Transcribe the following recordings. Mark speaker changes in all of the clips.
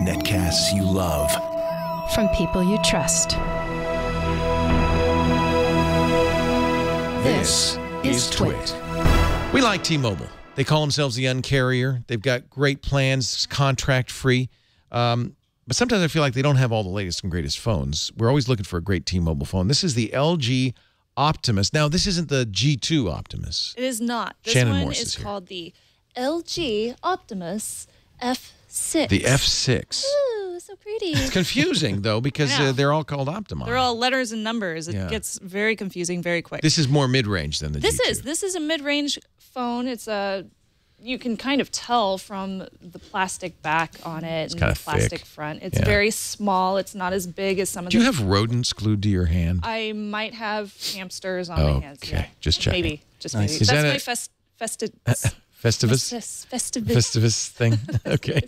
Speaker 1: Netcasts you love.
Speaker 2: From people you trust.
Speaker 1: This is Twit.
Speaker 3: We like T-Mobile. They call themselves the Un-carrier. They've got great plans, contract-free. But sometimes I feel like they don't have all the latest and greatest phones. We're always looking for a great T-Mobile phone. This is the LG Optimus. Now, this isn't the G2 Optimus.
Speaker 4: It is not. This
Speaker 3: Shannon
Speaker 4: one
Speaker 3: Morse
Speaker 4: is
Speaker 3: is here.
Speaker 4: called the LG Optimus F6.
Speaker 3: The F6.
Speaker 4: Ooh, so pretty.
Speaker 3: It's confusing, though, because they're all called Optima.
Speaker 4: They're all letters and numbers. It gets very confusing very quick.
Speaker 3: This is more mid-range than the G2.
Speaker 4: This is a mid-range phone. It's a... You can kind of tell from the plastic back on it and the plastic front. It's very small. It's not as big as some of the...
Speaker 3: Do you have rodents glued to your hand?
Speaker 4: I might have hamsters on my hands.
Speaker 3: Okay, just checking.
Speaker 4: Maybe, just maybe.
Speaker 3: Is
Speaker 4: That's
Speaker 3: that
Speaker 4: my
Speaker 3: Festivus thing? Okay.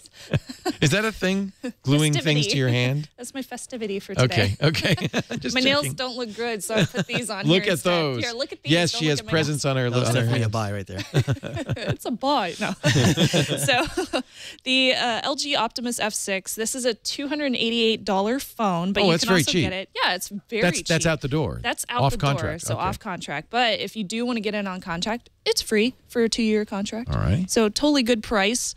Speaker 3: Is that a thing? Gluing things to your hand?
Speaker 4: That's my festivity for today.
Speaker 3: Okay. Just
Speaker 4: my
Speaker 3: checking.
Speaker 4: nails don't look good, so I put these on
Speaker 3: Look
Speaker 4: here
Speaker 3: at
Speaker 4: instead.
Speaker 3: those.
Speaker 4: Here, look at these.
Speaker 3: Yes,
Speaker 4: Don't
Speaker 3: she
Speaker 4: look
Speaker 3: has
Speaker 4: at my
Speaker 3: presents on her.
Speaker 5: That's definitely a buy right there.
Speaker 4: It's a buy. No. So the LG Optimus F6, this is a $288 phone, but you
Speaker 3: that's
Speaker 4: can
Speaker 3: very
Speaker 4: also
Speaker 3: cheap.
Speaker 4: get it. Yeah, it's very cheap.
Speaker 3: That's out the door.
Speaker 4: That's out
Speaker 3: off
Speaker 4: the
Speaker 3: contract.
Speaker 4: door, so
Speaker 3: Okay.
Speaker 4: off contract. But if you do want to get in on contract, it's free for a 2-year contract.
Speaker 3: All right.
Speaker 4: So totally good price.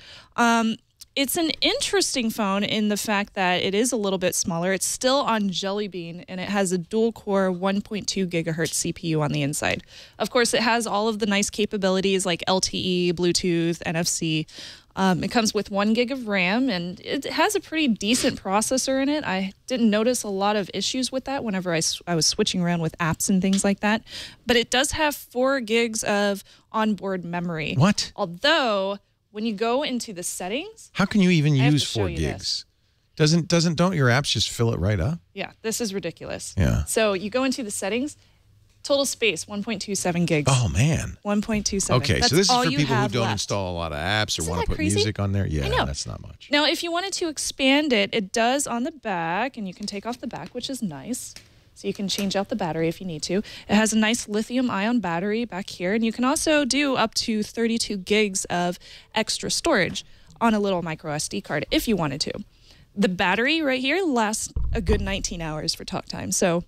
Speaker 4: It's an interesting phone in the fact that it is a little bit smaller. It's still on Jelly Bean, and it has a dual-core 1.2 gigahertz CPU on the inside. Of course, it has all of the nice capabilities like LTE, Bluetooth, NFC. It comes with 1 gig of RAM, and it has a pretty decent processor in it. I didn't notice a lot of issues with that whenever I was switching around with apps and things like that. But it does have 4 gigs of onboard memory.
Speaker 3: What?
Speaker 4: Although... when you go into the settings,
Speaker 3: how can you even
Speaker 4: I have
Speaker 3: use
Speaker 4: to show
Speaker 3: 4
Speaker 4: you
Speaker 3: gigs? Don't your apps just fill it right up?
Speaker 4: yeah, this is ridiculous.
Speaker 3: Yeah.
Speaker 4: So you go into the settings, total space 1.27 gigs.
Speaker 3: Oh man.
Speaker 4: 1.27.
Speaker 3: Okay,
Speaker 4: That's
Speaker 3: so this is
Speaker 4: all
Speaker 3: for
Speaker 4: you
Speaker 3: people who
Speaker 4: have
Speaker 3: don't
Speaker 4: left.
Speaker 3: install a lot of apps or
Speaker 4: Isn't
Speaker 3: want to
Speaker 4: that
Speaker 3: put
Speaker 4: crazy?
Speaker 3: music on there. Yeah,
Speaker 4: I know.
Speaker 3: that's not much.
Speaker 4: Now, if you wanted to expand it, it does on the back, and you can take off the back, which is nice. So you can change out the battery if you need to. It has a nice lithium-ion battery back here, and you can also do up to 32 gigs of extra storage on a little micro SD card if you wanted to. The battery right here lasts a good 19 hours for talk time. So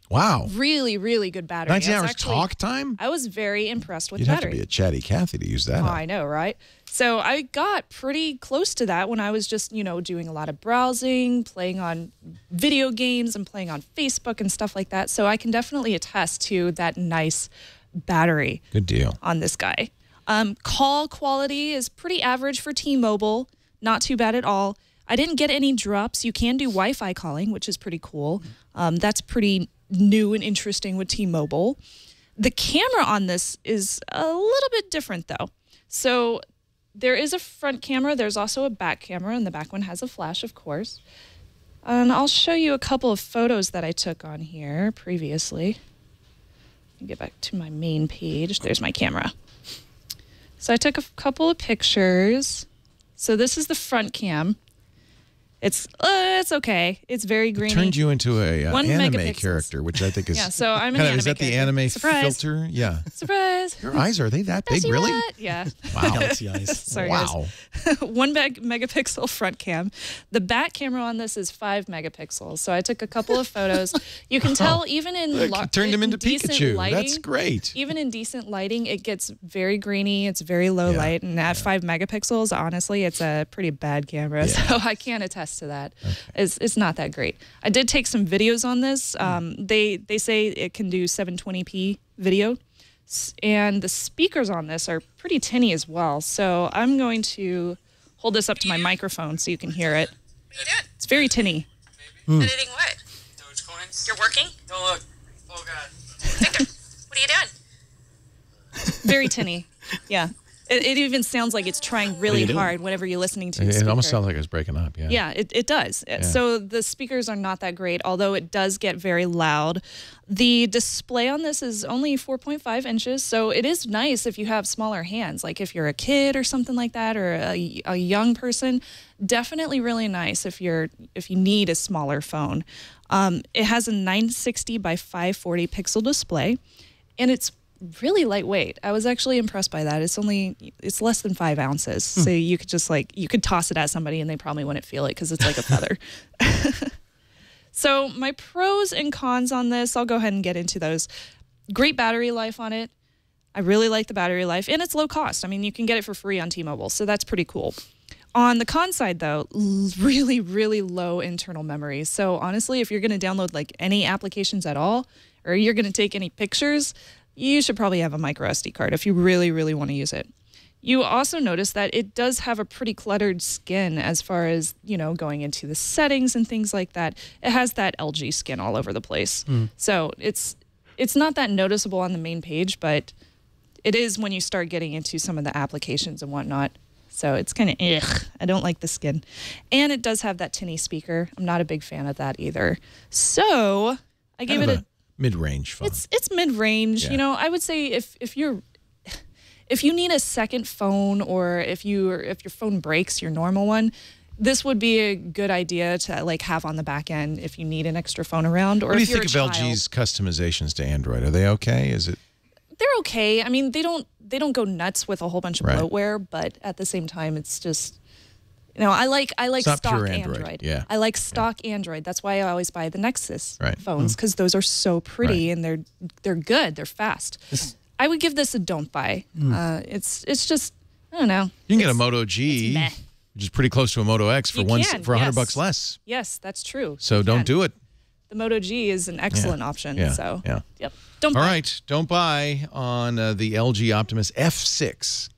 Speaker 3: wow.
Speaker 4: really, really good battery.
Speaker 3: 19 hours talk time?
Speaker 4: I was very impressed with
Speaker 3: You'd
Speaker 4: the
Speaker 3: have
Speaker 4: battery.
Speaker 3: to be a chatty Cathy to use that.
Speaker 4: Oh, I know, right? So I got pretty close to that when I was just, doing a lot of browsing, playing on video games and playing on Facebook and stuff like that. So I can definitely attest to that nice battery.
Speaker 3: Good deal.
Speaker 4: On this guy. Call quality is pretty average for T-Mobile. Not too bad at all. I didn't get any drops. You can do Wi-Fi calling, which is pretty cool. That's pretty new and interesting with T-Mobile. The camera on this is a little bit different, though. So there is a front camera. There's also a back camera, and the back one has a flash, of course. And I'll show you a couple of photos that I took on here previously. Let me get back to my main page. There's my camera. So I took a couple of pictures. So this is the front cam. It's okay. It's very grainy.
Speaker 3: It turned you into a anime
Speaker 4: megapixels.
Speaker 3: character, which I think is
Speaker 4: so I'm an
Speaker 3: kinda,
Speaker 4: anime
Speaker 3: is that the
Speaker 4: character.
Speaker 3: anime
Speaker 4: Surprise.
Speaker 3: filter? Yeah.
Speaker 4: Surprise.
Speaker 3: Your eyes, are they that big,
Speaker 4: See
Speaker 3: really?
Speaker 4: that? Yeah.
Speaker 3: Wow.
Speaker 5: Galaxy eyes.
Speaker 4: Sorry,
Speaker 3: wow.
Speaker 4: guys. 1 megapixel front cam. The back camera on this is 5 megapixels. So I took a couple of photos. You can tell even in
Speaker 3: Look, turned him into
Speaker 4: decent
Speaker 3: Pikachu.
Speaker 4: lighting,
Speaker 3: That's great.
Speaker 4: Even in decent lighting, it gets very grainy. It's very low light. And at 5 megapixels, honestly, it's a pretty bad camera.
Speaker 3: Yeah.
Speaker 4: So I can't attest to that. Okay. It's not that great. I did take some videos on this. They say it can do 720p video. And the speakers on this are pretty tinny as well. So I'm going to hold this up to my microphone so you can hear it.
Speaker 6: What are you doing?
Speaker 4: It's very tinny.
Speaker 6: Editing what?
Speaker 7: Dogecoins.
Speaker 6: You're working?
Speaker 7: Don't look. Oh, God.
Speaker 6: Victor, what are you doing?
Speaker 4: Very tinny. Yeah. It even sounds like it's trying really hard whenever you're listening to
Speaker 3: It almost sounds like it's breaking up, yeah.
Speaker 4: Yeah, it does. Yeah. So the speakers are not that great, although it does get very loud. The display on this is only 4.5 inches, so it is nice if you have smaller hands, like if you're a kid or something like that, or a young person. Definitely really nice if you need a smaller phone. It has a 960 by 540 pixel display, and it's really lightweight. I was actually impressed by that. It's less than 5 ounces. So you could just you could toss it at somebody and they probably wouldn't feel it because it's like a feather. So my pros and cons on this, I'll go ahead and get into those. Great battery life on it. I really like the battery life, and it's low cost. I mean, you can get it for free on T-Mobile, so that's pretty cool. On the con side, though, really, really low internal memory. So honestly, if you're going to download like any applications at all, or you're going to take any pictures, you should probably have a micro SD card if you really, really want to use it. You also notice that it does have a pretty cluttered skin as far as, going into the settings and things like that. It has that LG skin all over the place. So it's not that noticeable on the main page, but it is when you start getting into some of the applications and whatnot. So it's kind of, I don't like the skin. And it does have that tinny speaker. I'm not a big fan of that either. So I gave it a
Speaker 3: mid-range phone.
Speaker 4: It's mid-range.
Speaker 3: Yeah.
Speaker 4: I would say if you need a second phone, or if your phone breaks your normal one, this would be a good idea to have on the back end if you need an extra phone around. Or
Speaker 3: what do you
Speaker 4: if you're
Speaker 3: think
Speaker 4: a
Speaker 3: of
Speaker 4: child.
Speaker 3: LG's customizations to Android? Are they okay? Is it?
Speaker 4: They're okay. I mean, they don't go nuts with a whole bunch of bloatware, but at the same time, it's just, I like stock
Speaker 3: pure
Speaker 4: Android.
Speaker 3: Yeah.
Speaker 4: I like stock Android. That's why I always buy the Nexus phones,
Speaker 3: Mm-hmm.
Speaker 4: because those are so pretty and they're good. They're fast. I would give this a don't buy. It's just, I don't know.
Speaker 3: You can get a Moto G,
Speaker 4: meh.
Speaker 3: which is pretty close to a Moto X for $100 less.
Speaker 4: Yes, that's true.
Speaker 3: So don't do it.
Speaker 4: The Moto G is an excellent option.
Speaker 3: Yeah.
Speaker 4: So,
Speaker 3: yeah.
Speaker 4: Yep. Don't
Speaker 3: All
Speaker 4: buy.
Speaker 3: right. Don't buy on the LG Optimus F6.